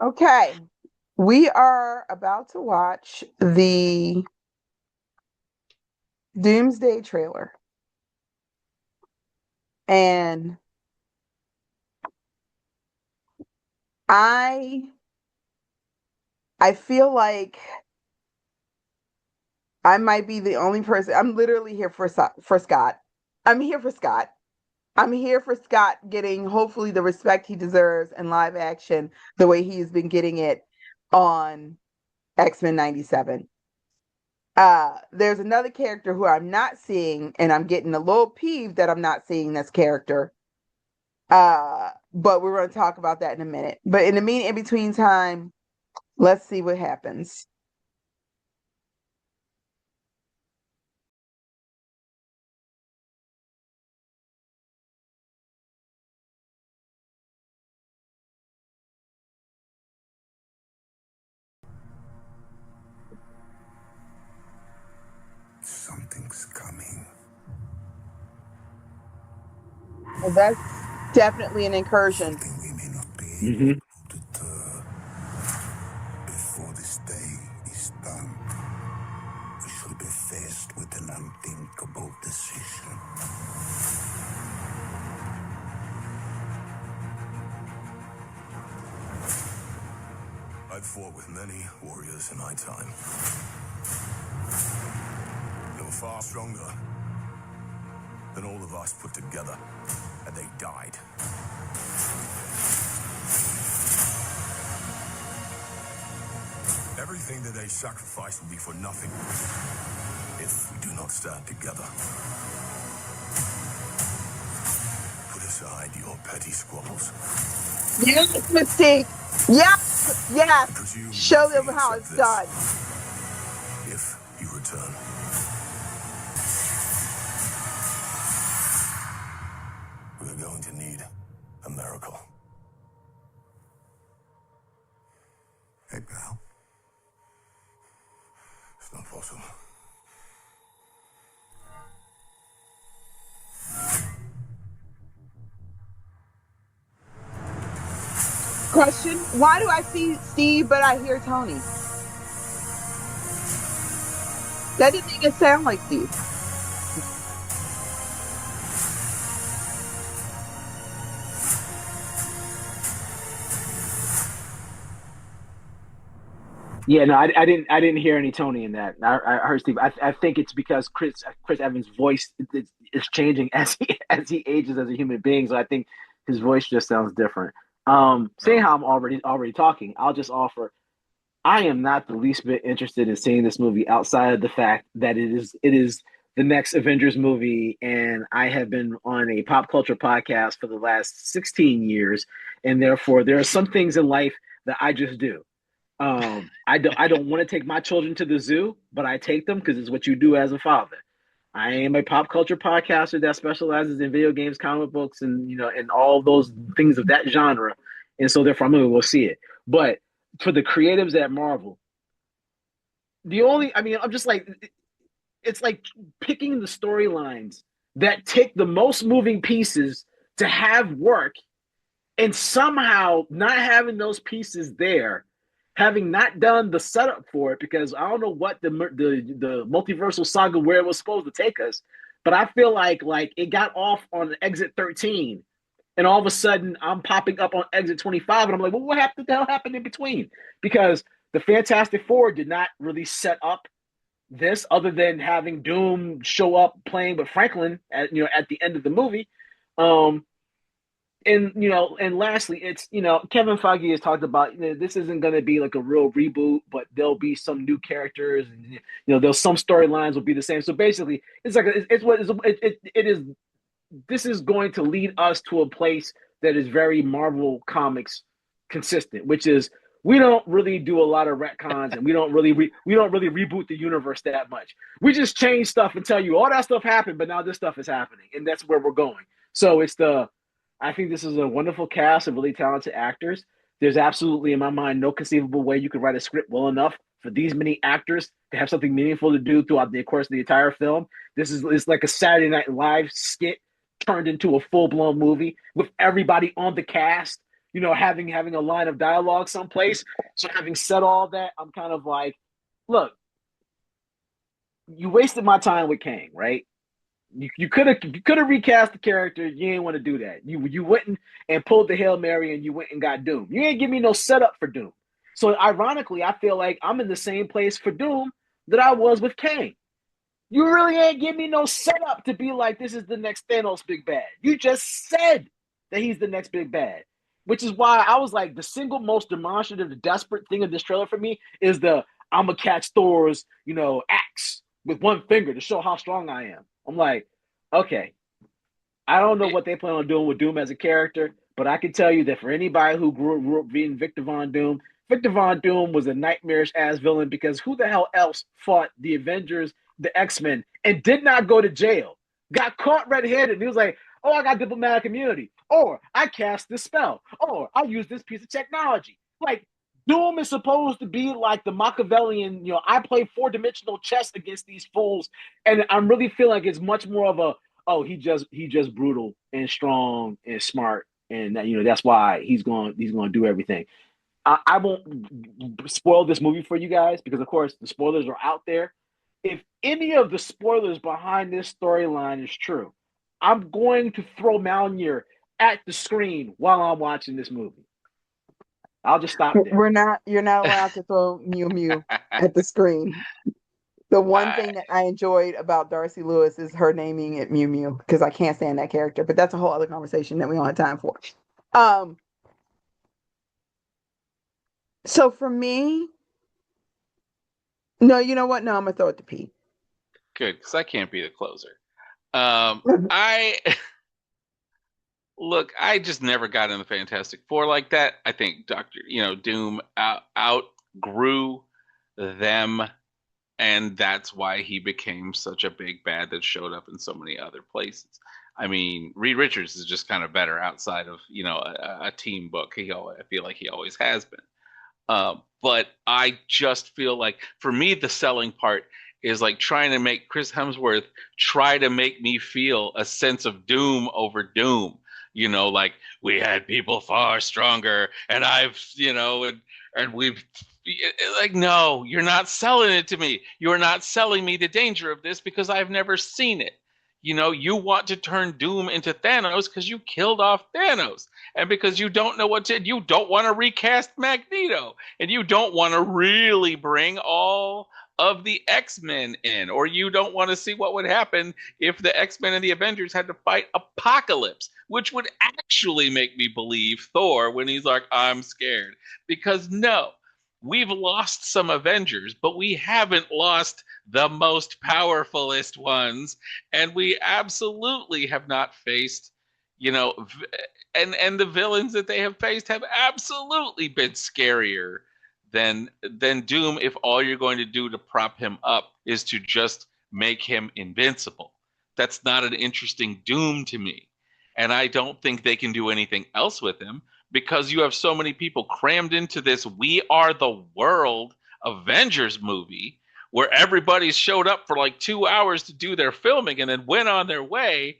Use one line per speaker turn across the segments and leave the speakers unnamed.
Okay, we are about to watch the Doomsday trailer, and I I feel like I might be the only person. I'm literally here for Scott. I'm here for Scott. I'm here for Scott getting hopefully the respect he deserves in live action, the way he's been getting it on X-Men 97. There's another character who I'm not seeing, and I'm getting a little peeved that I'm not seeing this character. But we're going to talk about that in a minute. But in between time, let's see what happens.
Something's coming.
Well, that's definitely an incursion.
Something we may not be
Hmm.
able to deter. Before this day is done, we shall be faced with an unthinkable decision. I've fought with many warriors in my time. They were far stronger than all of us put together, and they died. Everything that they sacrifice will be for nothing if we do not stand together. Put aside your petty squabbles.
Yes, Mystique. Yes, yes.
I presume
Show
nothing
them how
except
it's
this.
done.
If you return, we're going to need a miracle. Hey, pal. It's not possible.
Question: why do I see Steve but I hear Tony? That didn't even sound like Steve.
Yeah, no, I didn't hear any Tony in that. I heard Steve. I think it's because Chris Evans' voice is changing as he ages as a human being. So I think his voice just sounds different. Seeing how I'm already talking, I'll just offer. I am not the least bit interested in seeing this movie outside of the fact that it is the next Avengers movie, and I have been on a pop culture podcast for the last 16 years, and therefore there are some things in life that I just do. I don't want to take my children to the zoo, but I take them because it's what you do as a father. I am a pop culture podcaster that specializes in video games, comic books, and and all those things of that genre. And so therefore I'm gonna go see it. But for the creatives at Marvel, I'm just like it's like picking the storylines that take the most moving pieces to have work and somehow not having those pieces there, having not done the setup for it, because I don't know what the multiversal saga where it was supposed to take us, but I feel like it got off on exit 13, and all of a sudden I'm popping up on exit 25, and I'm like, well, what happened? The hell happened in between? Because the Fantastic Four did not really set up this other than having Doom show up playing with Franklin at the end of the movie. Um, and lastly, it's Kevin Feige has talked about this isn't going to be like a real reboot, but there'll be some new characters, and there's some storylines will be the same. So basically, it's like it's what it is. This is going to lead us to a place that is very Marvel Comics consistent, which is we don't really do a lot of retcons, and we don't really reboot the universe that much. We just change stuff and tell you all that stuff happened, but now this stuff is happening, and that's where we're going. So I think this is a wonderful cast of really talented actors. There's absolutely, in my mind, no conceivable way you could write a script well enough for these many actors to have something meaningful to do throughout the course of the entire film. This is it's like a Saturday Night Live skit turned into a full blown movie with everybody on the cast having a line of dialogue someplace. So having said all that, I'm kind of like, look, you wasted my time with Kang, right? You could have recast the character. You didn't want to do that. You went and pulled the Hail Mary and you went and got Doom. You didn't give me no setup for Doom. So ironically, I feel like I'm in the same place for Doom that I was with Kang. You really ain't give me no setup to be like, this is the next Thanos big bad. You just said that he's the next big bad, which is why I was like, the single most demonstrative, desperate thing of this trailer for me is the I'm gonna catch Thor's, axe with one finger to show how strong I am. I'm like, okay, I don't know what they plan on doing with Doom as a character, but I can tell you that for anybody who grew up reading Victor Von Doom was a nightmarish ass villain because who the hell else fought the Avengers, the X-Men, and did not go to jail? Got caught red-handed. And he was like, oh, I got diplomatic immunity. Or I cast this spell. Or I use this piece of technology. Like, Doom is supposed to be like the Machiavellian, I play four-dimensional chess against these fools. And I'm really feeling like it's much more of a, oh, he just brutal and strong and smart, and that's why he's going to do everything. I won't spoil this movie for you guys because, of course, the spoilers are out there. If any of the spoilers behind this storyline is true, I'm going to throw Mjolnir at the screen while I'm watching this movie. I'll just stop there.
You're not allowed to throw Mew Mew at the screen. The one thing that I enjoyed about Darcy Lewis is her naming it Mew Mew because I can't stand that character, but that's a whole other conversation that we don't have time for. Um, so for me, no, you know what? No, I'm gonna throw it to Pete.
Good, because I can't be the closer. I look, I just never got in the Fantastic Four like that. I think Doom outgrew them, and that's why he became such a big bad that showed up in so many other places. I mean, Reed Richards is just kind of better outside of a team book. I feel like he always has been. But I just feel like for me, the selling part is like trying to make Chris Hemsworth try to make me feel a sense of doom over doom. Like we had people far stronger, and and we've like, no, you're not selling it to me. You're not selling me the danger of this because I've never seen it. You want to turn Doom into Thanos because you killed off Thanos, and because you don't know you don't want to recast Magneto, and you don't want to really bring all of the X-Men in, or you don't want to see what would happen if the X-Men and the Avengers had to fight Apocalypse, which would actually make me believe Thor when he's like, I'm scared. Because no, we've lost some Avengers, but we haven't lost the most powerfulest ones, and we absolutely have not faced, and the villains that they have faced have absolutely been scarier than Doom if all you're going to do to prop him up is to just make him invincible. That's not an interesting Doom to me. And I don't think they can do anything else with him because you have so many people crammed into this We Are the World Avengers movie where everybody showed up for like 2 hours to do their filming and then went on their way.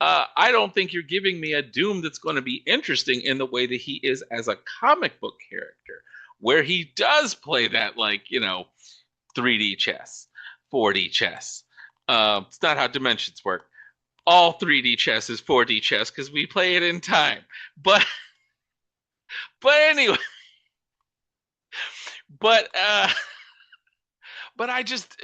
I don't think you're giving me a Doom that's going to be interesting in the way that he is as a comic book character, where he does play that 3D chess, 4D chess. It's not how dimensions work. All 3D chess is 4D chess because we play it in time. But anyway, but but I just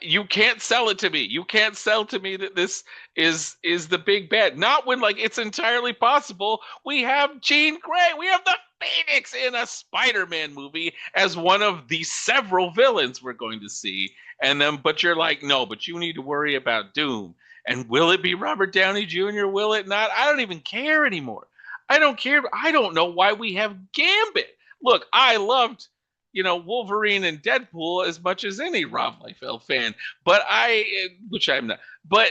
you can't sell it to me. You can't sell to me that this is the big bad. Not when it's entirely possible. We have Jean Grey. We have the Phoenix in a Spider-Man movie as one of the several villains we're going to see. And then, but you're like, no, but you need to worry about Doom. And will it be Robert Downey Jr.? Will it not? I don't even care anymore. I don't care. I don't know why we have Gambit. Look, I loved Wolverine and Deadpool as much as any Rob Liefeld fan, which I'm not, but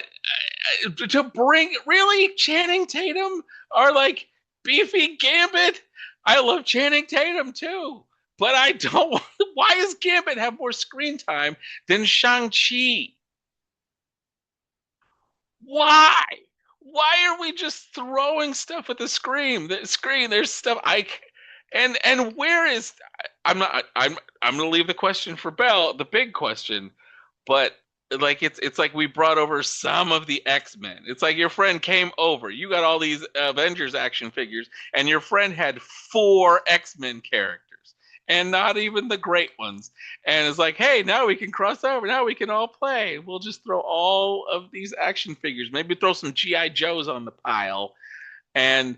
to bring really Channing Tatum or beefy Gambit, I love Channing Tatum too, but I don't. Why does Gambit have more screen time than Shang-Chi? Why? why are we just throwing stuff at the screen? The screen, there's stuff and where is I'm gonna leave the question for Bell, the big question, but like it's like we brought over some of the X-Men. It's like your friend came over. You got all these Avengers action figures, and your friend had 4 X-Men characters, and not even the great ones. And it's like, hey, now we can cross over. Now we can all play. We'll just throw all of these action figures. Maybe throw some GI Joes on the pile, and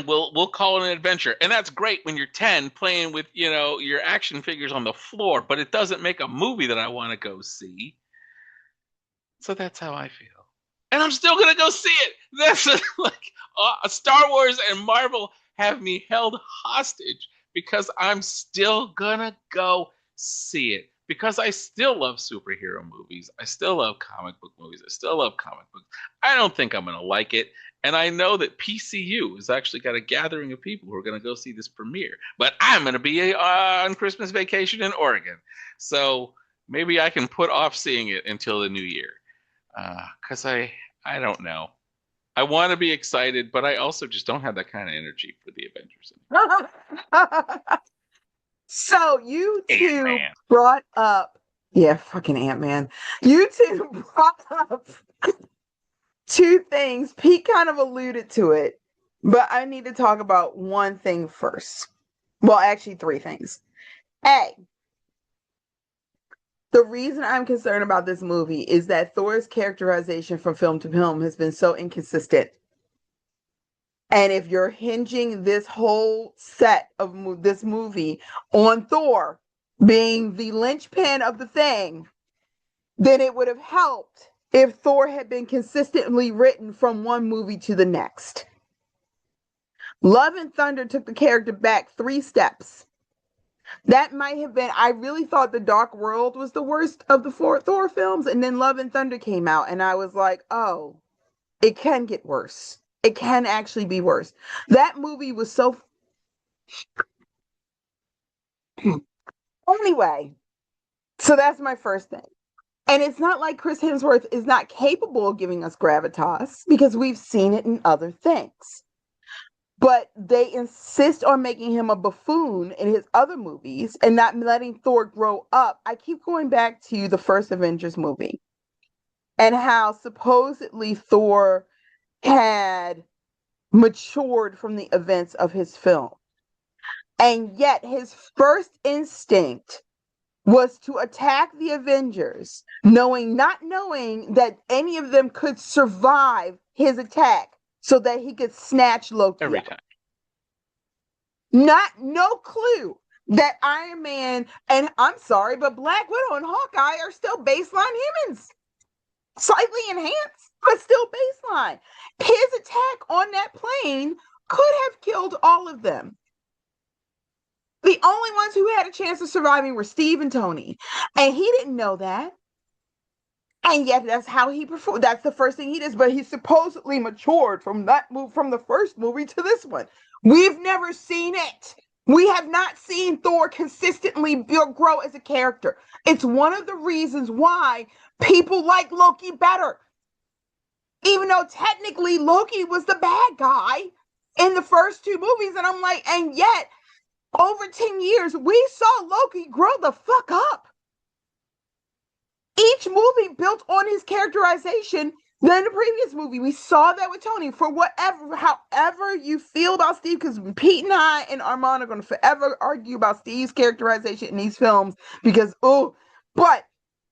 we'll call it an adventure. And that's great when you're 10 playing with, your action figures on the floor, but it doesn't make a movie that I want to go see. So that's how I feel. And I'm still going to go see it. That's like Star Wars and Marvel have me held hostage because I'm still going to go see it. Because I still love superhero movies. I still love comic book movies. I still love comic books. I don't think I'm going to like it. And I know that PCU has actually got a gathering of people who are going to go see this premiere. But I'm going to be on Christmas vacation in Oregon. So maybe I can put off seeing it until the new year. Because I don't know. I want to be excited, but I also just don't have that kind of energy for the Avengers.
So you two
Ant-Man.
brought up, yeah, fucking Ant-Man. You two brought up 2 things. Pete kind of alluded to it, but I need to talk about one thing first. Well, actually 3 things. A, the reason I'm concerned about this movie is that Thor's characterization from film to film has been so inconsistent. And if you're hinging this whole set of this movie on Thor being the linchpin of the thing, then it would have helped if Thor had been consistently written from one movie to the next. Love and Thunder took the character back 3 steps. That might have been, I really thought The Dark World was the worst of the 4 Thor films, and then Love and Thunder came out, and I was like, oh, it can get worse. It can actually be worse. That movie was so... Anyway, so that's my first thing. And it's not like Chris Hemsworth is not capable of giving us gravitas, because we've seen it in other things. But they insist on making him a buffoon in his other movies and not letting Thor grow up. I keep going back to the first Avengers movie and how supposedly Thor had matured from the events of his film. And yet his first instinct was to attack the Avengers, not knowing that any of them could survive his attack so that he could snatch Loki
Every
out.
time.
No clue that Iron Man, and I'm sorry, but Black Widow and Hawkeye are still baseline humans. Slightly enhanced, but still baseline. His attack on that plane could have killed all of them. The only ones who had a chance of surviving were Steve and Tony. And he didn't know that. And yet that's how he performed. That's the first thing he does. But he supposedly matured from that move, from the first movie to this one. We've never seen it. We have not seen Thor consistently grow as a character. It's one of the reasons why people like Loki better. Even though technically Loki was the bad guy in the first 2 movies. And I'm like, and yet over 10 years, we saw Loki grow the fuck up. Each movie built on his characterization than the previous movie. We saw that with Tony. For however you feel about Steve, because Pete and I and Armand are going to forever argue about Steve's characterization in these films because, but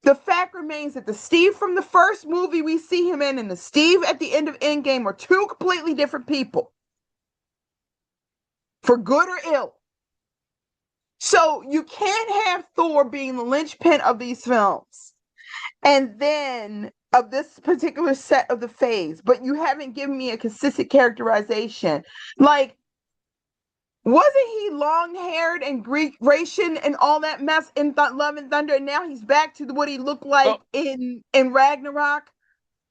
the fact remains that the Steve from the first movie we see him in and the Steve at the end of Endgame are 2 completely different people. For good or ill. So you can't have Thor being the linchpin of these films and then of this particular set of the phase, but you haven't given me a consistent characterization. Like, wasn't he long-haired and Grecian and all that mess in Love and Thunder, and now he's back to what he looked like in Ragnarok?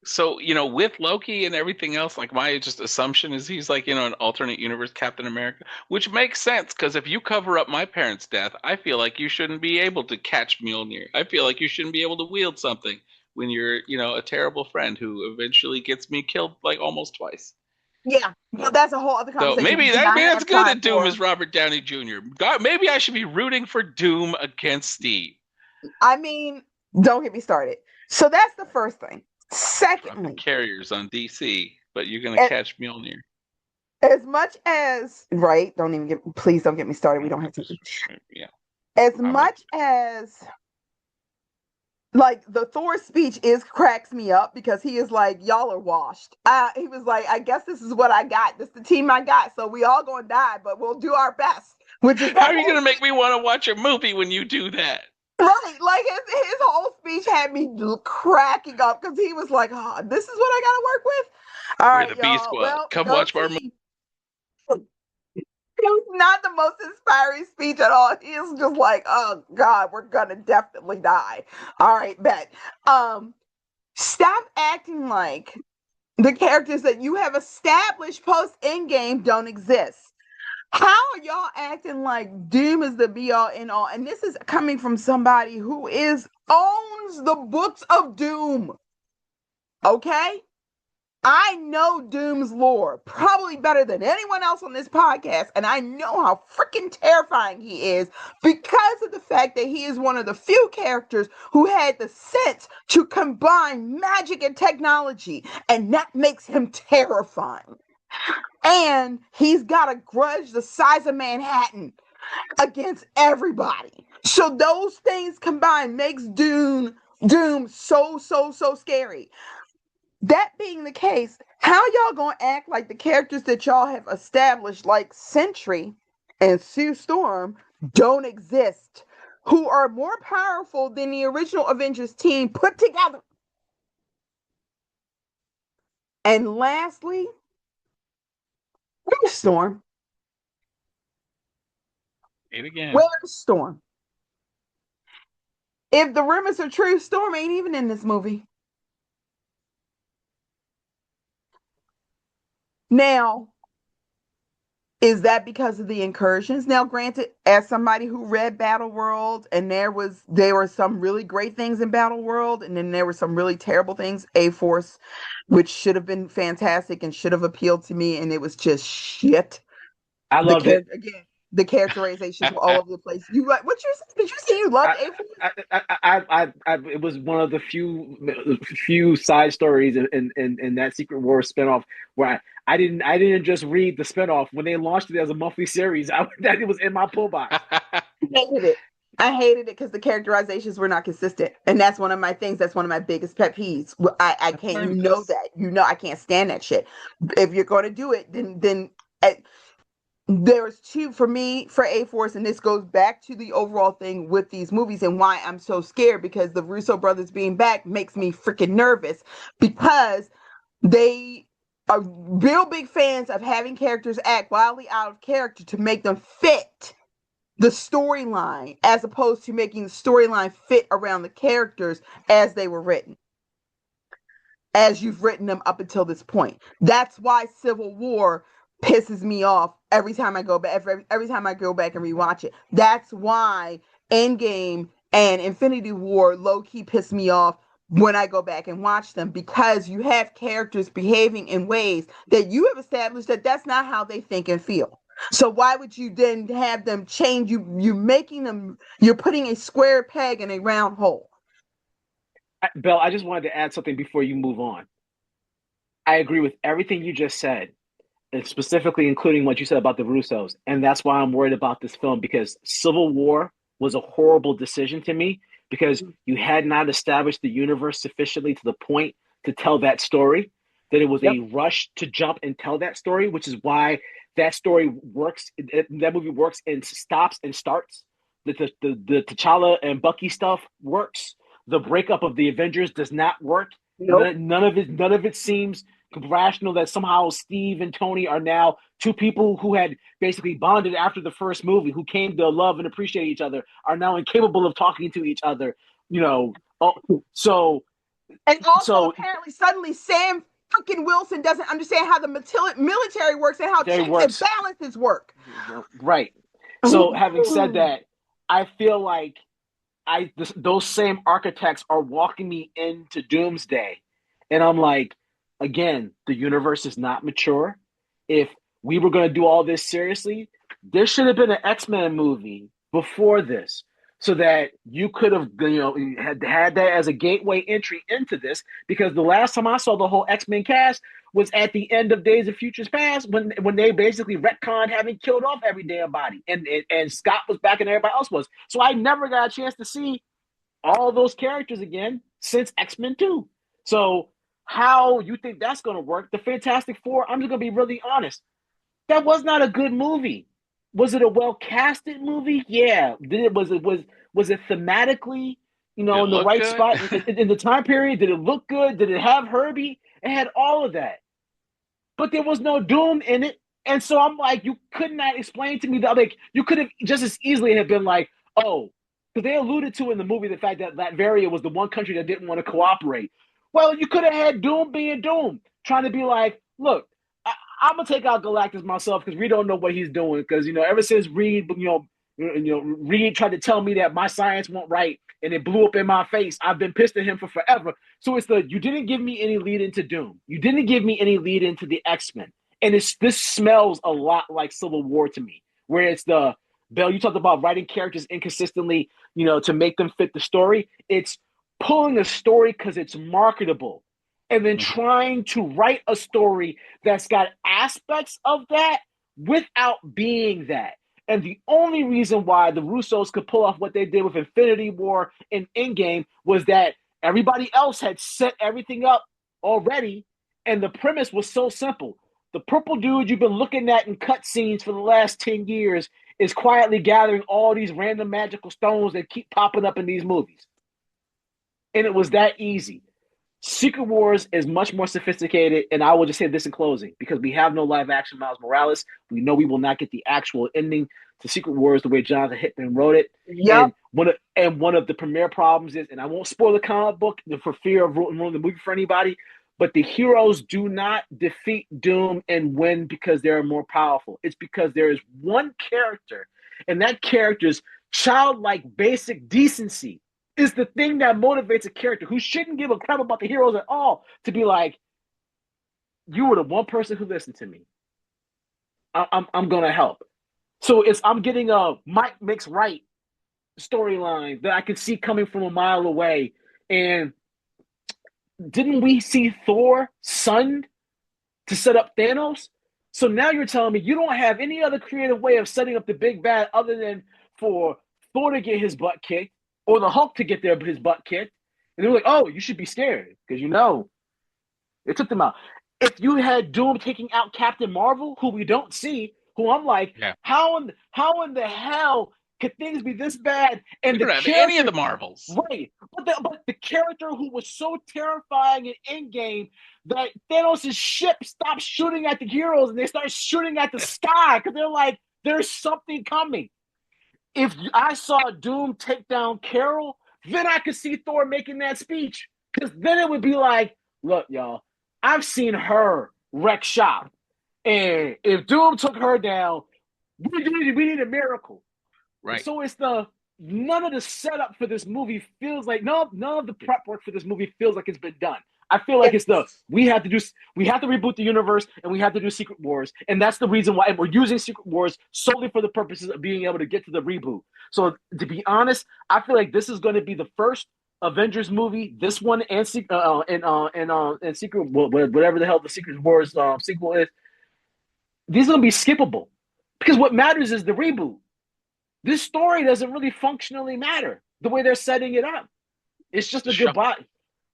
So, with Loki and everything else, like my just assumption is he's like, an alternate universe Captain America, which makes sense because if you cover up my parents' death, I feel like you shouldn't be able to catch Mjolnir. I feel like you shouldn't be able to wield something when you're, a terrible friend who eventually gets me killed like almost twice.
Yeah, well, that's a whole other
So
conversation we
maybe
do not
that's
have
good
time
that Doom
for.
is Robert Downey Jr. God, maybe I should be rooting for Doom against Steve.
I mean, don't get me started. So that's the first thing.
Dropping
Secondly,
carriers on DC, but you're gonna
as,
catch Mjolnir.
as much as right, please don't get me started. We don't have to.
Yeah,
As
I won't.
much as like the Thor speech is cracks me up because he is like, y'all are washed. He was like, I guess this is what I got. This is the team I got. So we all gonna die, but we'll do our best. Which is the
How are you
whole
gonna make me want to watch a movie when you do that?
right. Like his whole speech had me cracking up because he was like, oh, this is what I gotta work with. All
We're the
right,
B
y'all.
Squad.
Well,
Come
go
watch our movie.
team. It was not the most inspiring speech at all. He was just like, oh God, we're gonna definitely die. All right, bet. Stop acting like the characters that you have established post Endgame don't exist. How are y'all acting like Doom is the be all end all? And this is coming from somebody who owns the books of Doom. Okay? I know Doom's lore probably better than anyone else on this podcast, and I know how freaking terrifying he is because of the fact that he is one of the few characters who had the sense to combine magic and technology, and that makes him terrifying. And he's got a grudge the size of Manhattan against everybody. So those things combined makes Doom so scary. That being the case, how y'all gonna act like the characters that y'all have established, like Sentry and Sue Storm, don't exist, who are more powerful than the original Avengers team put together? And lastly, where's Storm?
It again.
Where's Storm? If the rumors are true, Storm ain't even in this movie. Now, is that because of the incursions? Now, granted, as somebody who read Battle World, and there were some really great things in Battle World, and then there were some really terrible things. A Force, which should have been fantastic and should have appealed to me, and it was just shit.
I loved it.
Again, the characterizations were all over the place. You like what you did? You say you loved A Force?
It was one of the few side stories in that Secret Wars spinoff where I didn't just read the spinoff when they launched it as a monthly series. That it was in my pull box.
I hated it. I hated it because the characterizations were not consistent, and that's one of my things. That's one of my biggest pet peeves. I can't. You know that. You know I can't stand that shit. If you're going to do it, then there's two for me for A Force, and this goes back to the overall thing with these movies and why I'm so scared, because the Russo brothers being back makes me freaking nervous because they are real big fans of having characters act wildly out of character to make them fit the storyline as opposed to making the storyline fit around the characters as they were written, as you've written them up until this point. That's why Civil War pisses me off every time I go back. Every time I go back and rewatch it. That's why Endgame and Infinity War low key piss me off when I go back and watch them, because you have characters behaving in ways that you have established that that's not how they think and feel. So why would you then have them change? You're putting a square peg in a round hole.
Belle, I just wanted to add something before you move on. I agree with everything you just said, and specifically including what you said about the Russos. And that's why I'm worried about this film, because Civil War was a horrible decision to me because you had not established the universe sufficiently to the point to tell that story. That it was
Yep.
a rush to jump and tell that story, which is why that story works. That movie works and stops and starts. The T'Challa and Bucky stuff works. The breakup of the Avengers does not work.
Nope.
None of it seems rational that somehow Steve and Tony are now two people who had basically bonded after the first movie, who came to love and appreciate each other, are now incapable of talking to each other. So
And also,
so
apparently, suddenly Sam freaking Wilson doesn't understand how the military works and how
it
checks and
works.
balances work.
Right. So having said that, I feel like those same architects are walking me into Doomsday, and I'm like, again, the universe is not mature. If we were going to do all this seriously, there should have been an X-Men movie before this, so that you could have, had that as a gateway entry into this. Because the last time I saw the whole X-Men cast was at the end of Days of Futures Past, when they basically retconned having killed off every damn body, and Scott was back and everybody else was. So I never got a chance to see all those characters again since X-Men 2. So how you think that's going to work? The Fantastic Four, I'm just going to be really honest. That was not a good movie. Was it a well casted movie? Yeah. Was it thematically,
Did it
in the
look
right
good?
spot in the time period? Did it look good? Did it have Herbie? It had all of that, but there was no Doom in it. And so I'm like, you could not explain to me that, like, you could have just as easily have been like, oh, because they alluded to in the movie the fact that Latveria was the one country that didn't want to cooperate. Well, you could have had Doom being Doom, trying to be like, look, I'm gonna take out Galactus myself because we don't know what he's doing. Because ever since Reed, Reed tried to tell me that my science won't right, and it blew up in my face. I've been pissed at him for forever. So it's you didn't give me any lead into Doom. You didn't give me any lead into the X-Men. And this smells a lot like Civil War to me, where it's Bell, you talked about writing characters inconsistently, to make them fit the story. It's pulling a story because it's marketable, and then trying to write a story that's got aspects of that without being that. And the only reason why the Russos could pull off what they did with Infinity War and Endgame was that everybody else had set everything up already, and the premise was so simple. The purple dude you've been looking at in cutscenes for the last 10 years is quietly gathering all these random magical stones that keep popping up in these movies. And it was that easy. Secret Wars is much more sophisticated, and I will just say this in closing, because we have no live action Miles Morales. We know we will not get the actual ending to Secret Wars the way Jonathan Hickman wrote it.
Yep.
And one of the premier problems is, and I won't spoil the comic book for fear of ruining the movie for anybody, but the heroes do not defeat Doom and win because they're more powerful. It's because there is one character, and that character's childlike basic decency is the thing that motivates a character who shouldn't give a crap about the heroes at all to be like, you were the one person who listened to me. I'm gonna help. So I'm getting a Mike makes right storyline that I can see coming from a mile away. And didn't we see Thor sunned to set up Thanos? So now you're telling me you don't have any other creative way of setting up the big bad other than for Thor to get his butt kicked or the Hulk to get his butt kicked. And they're like, oh, you should be scared because it took them out. If you had Doom taking out Captain Marvel, who we don't see, who I'm like,
Yeah.
how in the hell could things be this bad? And
We don't have any of the Marvels.
Right. But the character who was so terrifying in Endgame that Thanos' ship stopped shooting at the heroes and they start shooting at the sky because they're like, there's something coming. If I saw Doom take down Carol, then I could see Thor making that speech. Because then it would be like, look, y'all, I've seen her wreck shop. And if Doom took her down, we need a miracle.
Right.
So it's none of the setup for this movie feels like none of the prep work for this movie feels like it's been done. I feel like we have to reboot the universe and we have to do Secret Wars, and that's the reason why. And we're using Secret Wars solely for the purposes of being able to get to the reboot. So to be honest, I feel like this is going to be the first Avengers movie. This one and Secret whatever the hell the Secret Wars sequel is. These are going to be skippable because what matters is the reboot. This story doesn't really functionally matter the way they're setting it up. It's just a goodbye.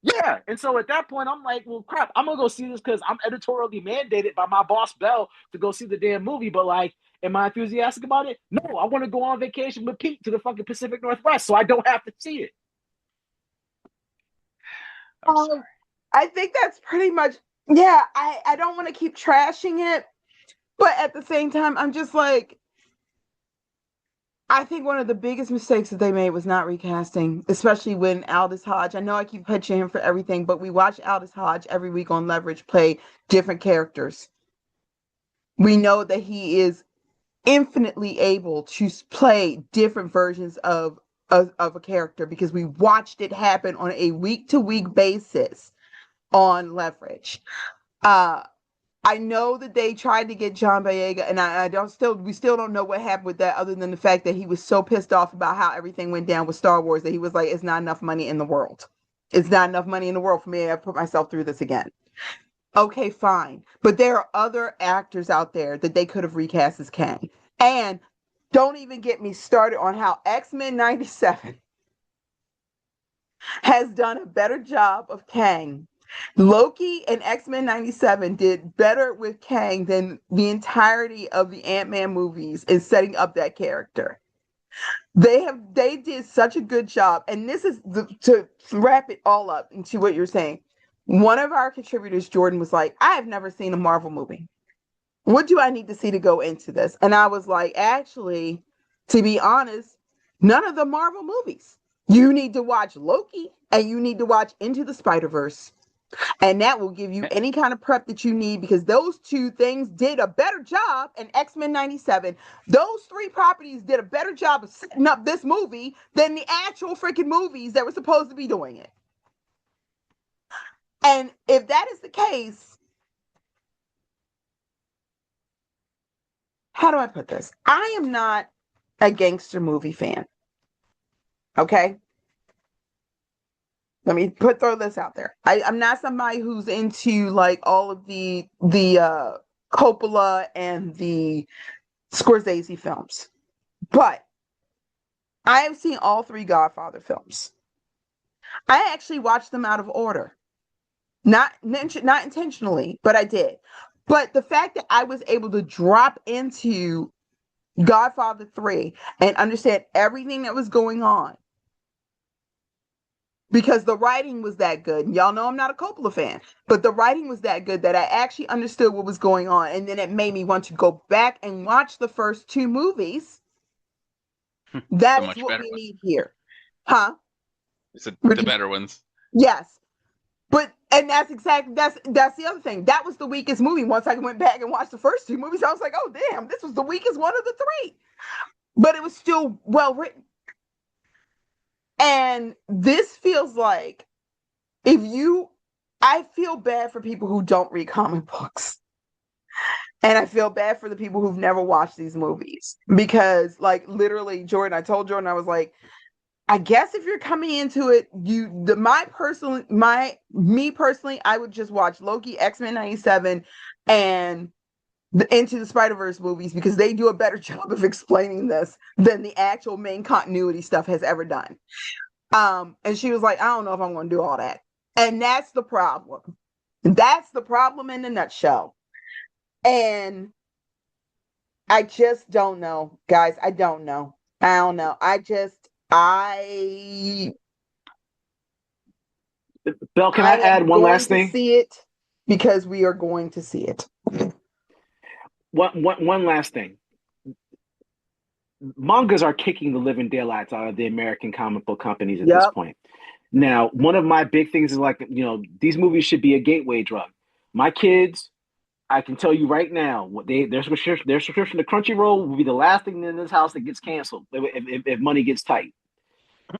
Yeah. And so at that point, I'm like, well, crap, I'm going to go see this because I'm editorially mandated by my boss, Bell, to go see the damn movie. But like, am I enthusiastic about it? No, I want to go on vacation with Pete to the fucking Pacific Northwest so I don't have to see it.
I think that's pretty much, yeah, I don't want to keep trashing it. But at the same time, I'm just like, I think one of the biggest mistakes that they made was not recasting, especially when Aldous Hodge, I know I keep pitching him for everything, but we watch Aldous Hodge every week on Leverage play different characters. We know that he is infinitely able to play different versions of of a character because we watched it happen on a week-to-week basis on Leverage. I know that they tried to get John Boyega, and we still don't know what happened with that, other than the fact that he was so pissed off about how everything went down with Star Wars that he was like, "It's not enough money in the world. It's not enough money in the world for me to put myself through this again." Okay, fine, but there are other actors out there that they could have recast as Kang, and don't even get me started on how X-Men '97 has done a better job of Kang. Loki and X-Men '97 did better with Kang than the entirety of the Ant-Man movies in setting up that character. They did such a good job, and this is to wrap it all up into what you're saying. One of our contributors, Jordan, was like, "I have never seen a Marvel movie. What do I need to see to go into this?" And I was like, "Actually, to be honest, none of the Marvel movies. You need to watch Loki and you need to watch Into the Spider-Verse. And that will give you any kind of prep that you need, because those two things did a better job in X-Men '97. Those three properties did a better job of setting up this movie than the actual freaking movies that were supposed to be doing it." And if that is the case, how do I put this? I am not a gangster movie fan. Okay? Let me throw this out there. I'm not somebody who's into like all of the Coppola and the Scorsese films, but I have seen all three Godfather films. I actually watched them out of order, not intentionally, but I did. But the fact that I was able to drop into Godfather 3 and understand everything that was going on, because the writing was that good. And y'all know I'm not a Coppola fan, but the writing was that good that I actually understood what was going on. And then it made me want to go back and watch the first two movies. That is what we need here. Huh?
It's the better ones.
Yes. But, and that's the other thing. That was the weakest movie. Once I went back and watched the first two movies, I was like, "Oh, damn, this was the weakest one of the three." But it was still well written. And this feels like, I feel bad for people who don't read comic books. And I feel bad for the people who've never watched these movies. Because, like, literally, Jordan, I told Jordan, I was like, I guess if you're coming into it, me personally, I would just watch Loki, X-Men '97, and the Into the Spider-Verse movies, because they do a better job of explaining this than the actual main continuity stuff has ever done. And she was like, "I don't know if I'm going to do all that." And that's the problem. That's the problem in a nutshell. And I just don't know, guys. I don't know. Bill,
can I add one last thing?
See it because we are going to see it.
One last thing. Mangas are kicking the living daylights out of the American comic book companies at this point. Now, one of my big things is like, these movies should be a gateway drug. My kids, I can tell you right now, their subscription to Crunchyroll will be the last thing in this house that gets canceled if money gets tight.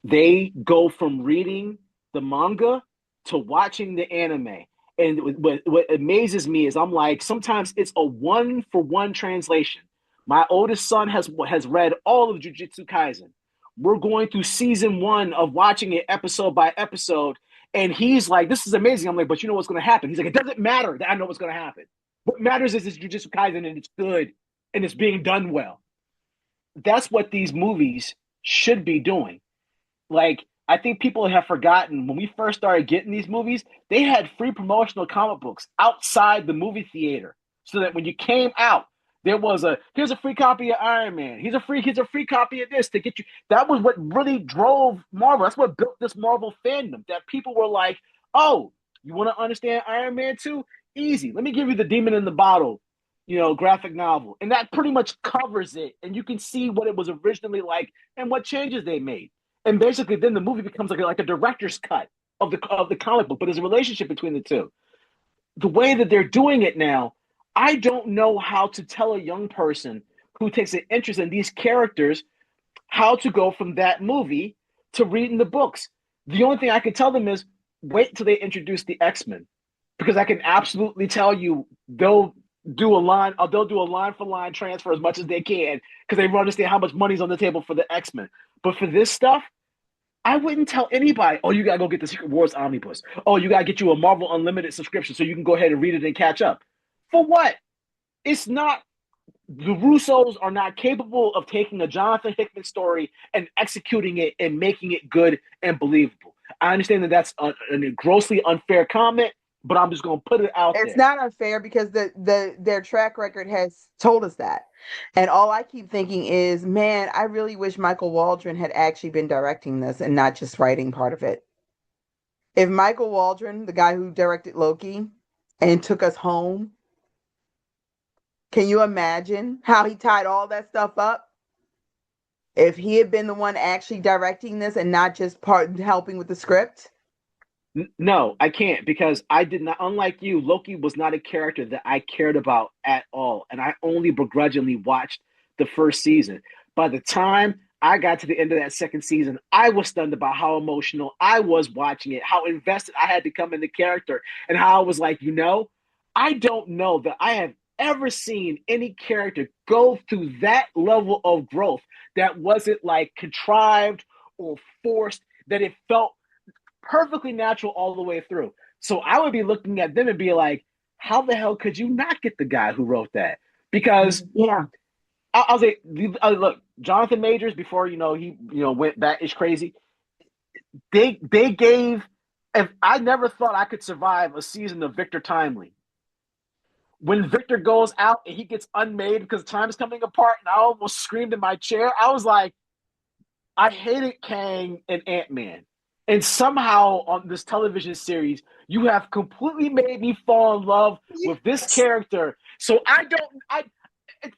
They go from reading the manga to watching the anime. And what amazes me is I'm like, sometimes it's a 1-for-1 translation. My oldest son has read all of Jujutsu Kaisen. We're going through season 1 of watching it episode by episode. And he's like, "This is amazing." I'm like, "But you know what's going to happen?" He's like, "It doesn't matter that I know what's going to happen. What matters is it's Jujutsu Kaisen and it's good and it's being done well." That's what these movies should be doing. Like, I think people have forgotten when we first started getting these movies, they had free promotional comic books outside the movie theater. So that when you came out, there was here's a free copy of Iron Man. Here's a free copy of this to get you. That was what really drove Marvel. That's what built this Marvel fandom. That people were like, "Oh, you want to understand Iron Man 2? Easy. Let me give you the Demon in the Bottle, graphic novel." And that pretty much covers it. And you can see what it was originally like and what changes they made. And basically, then the movie becomes like a director's cut of the comic book, but there's a relationship between the two. The way that they're doing it now, I don't know how to tell a young person who takes an interest in these characters how to go from that movie to reading the books. The only thing I can tell them is wait till they introduce the X-Men, because I can absolutely tell you they'll do a line for line transfer as much as they can because they understand how much money's on the table for the X-Men. But for this stuff, I wouldn't tell anybody, oh, you gotta go get the Secret Wars omnibus. Oh, you gotta get you a Marvel Unlimited subscription so you can go ahead and read it and catch up. For what? It's not, the Russos are not capable of taking a Jonathan Hickman story and executing it and making it good and believable. I understand that that's a grossly unfair comment, but I'm just going to put it out
It's
there.
not unfair because their track record has told us that. And all I keep thinking is, man, I really wish Michael Waldron had actually been directing this and not just writing part of it. If Michael Waldron, the guy who directed Loki and took us home, can you imagine how he tied all that stuff up? If he had been the one actually directing this and not just part helping with the script?
No, I can't, because I did not, unlike you, Loki was not a character that I cared about at all. And I only begrudgingly watched the first season. By the time I got to the end of that second season, I was stunned about how emotional I was watching it, how invested I had become in the character, and how I was like, I don't know that I have ever seen any character go through that level of growth that wasn't like contrived or forced, that it felt perfectly natural all the way through. So I would be looking at them and be like, how the hell could you not get the guy who wrote that? Because
Yeah.
I'll say, look, Jonathan Majors, before he went battish crazy, they gave. If I never thought I could survive a season of Victor Timely, when Victor goes out and he gets unmade because time is coming apart, and I almost screamed in my chair. I was like, I hated Kang and Ant-Man. And somehow on this television series, you have completely made me fall in love with this character. So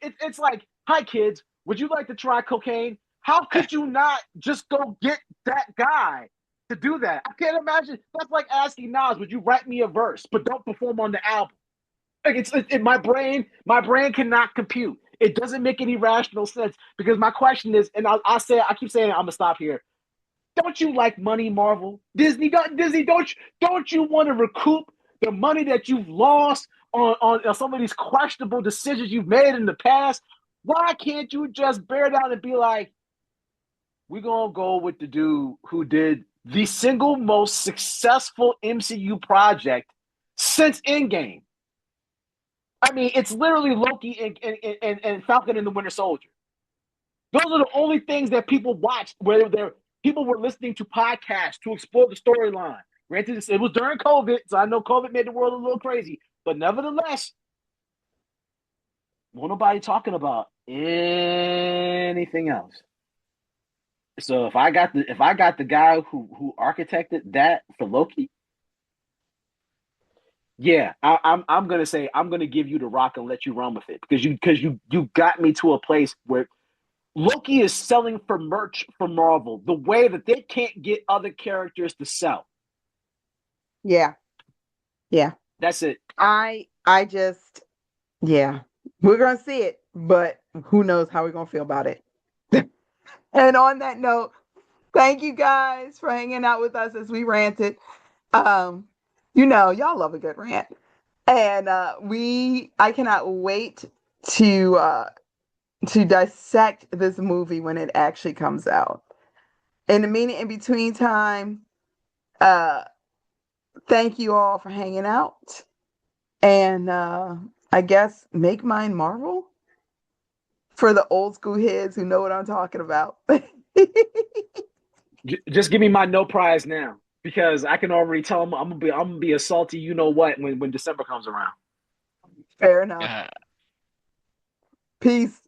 it's like, hi kids, would you like to try cocaine? How could you not just go get that guy to do that? I can't imagine. That's like asking Nas, would you write me a verse, but don't perform on the album? Like my brain cannot compute. It doesn't make any rational sense, because my question is, and I keep saying it, I'm gonna stop here. Don't you like money, Marvel? Disney, don't you want to recoup the money that you've lost on some of these questionable decisions you've made in the past? Why can't you just bear down and be like, we're gonna go with the dude who did the single most successful MCU project since Endgame? I mean, it's literally Loki and Falcon and the Winter Soldier. Those are the only things that people watched, where people were listening to podcasts to explore the storyline. Granted, it was during COVID, so I know COVID made the world a little crazy, but nevertheless, won't nobody talking about anything else. So if I got the guy who architected that for Loki, yeah, I'm gonna say I'm gonna give you the rock and let you run with it, because you got me to a place where Loki is selling for merch for Marvel the way that they can't get other characters to sell.
Yeah. Yeah.
That's it.
I just, yeah, we're going to see it, but who knows how we're going to feel about it. And on that note, thank you guys for hanging out with us as we ranted. Um, y'all love a good rant. And I cannot wait to dissect this movie when it actually comes out. In the in between time, uh, thank you all for hanging out. And I guess make mine Marvel for the old school heads who know what I'm talking about.
Just give me my no prize now, because I can already tell them I'm gonna be a salty when December comes around.
Fair enough.
Yeah.
Peace.